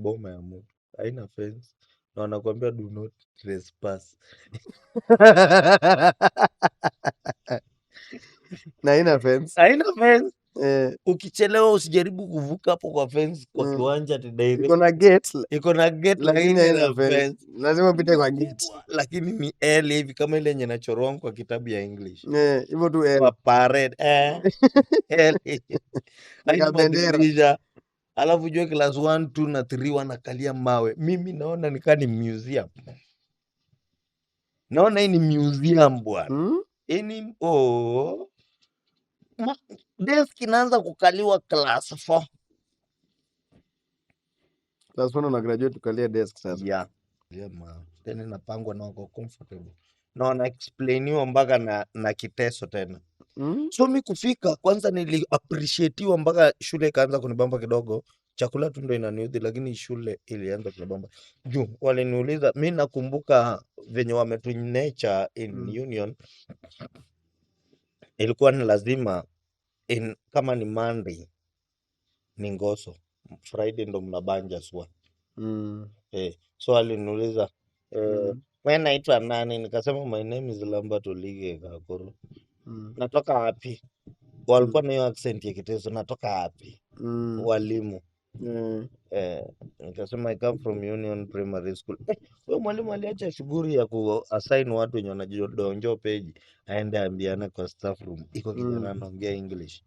boma ya mtu haina fence na wanakuambia do not trespass. Na haina fence. Haina fence. Ukichelewa usijaribu kuvuka hapo kwa fence kwa kiwanja direct. Iko na gate. Iko na gate Lakini haina haina fence. Lazima upite kwa gate. Lakini ni L hivi kama ile yenye nachorwa kwa kitabu ya English. Hivyo tu L. Kwa parade L. Haina madirisha. Alafu jua class 1, 2 na 3 wanakalia mawe. Mimi naona nikaa ni museum. Naona hii ni museum bwana. Ini desk inaanza kukaliwa class 4. Class 1 una graduate ukalia desk sasa. Yeah. Tena napangwa na wako comfortable. Na wana explainiwa mpaka na kiteso tena. So mi kufika kwanza nili appreciatiwa mpaka shule ikaanza kunibamba kidogo. Chakula tu ndo inaniudhi lakini shule ilianza kunibamba. Juu waliniuliza, mi nakumbuka venye wametunecha in union. Ilikuwa ni lazima kama ni Monday ni ngoso, Friday ndo mnabanja swa. So waliniuliza wewe naitwa nani? Nikasema my name is Lambert Olige Kakuru. Natoka wapi? Walikuwa na hiyo accent ya Kiteso, natoka wapi? Walimu. Nikasema I come from Union Primary School. Wewe mwalimu aliacha shughuli ya kuassign watu wenye wanajidonjo page aende ambiane kwa staff room. Iko kijana anaongea English.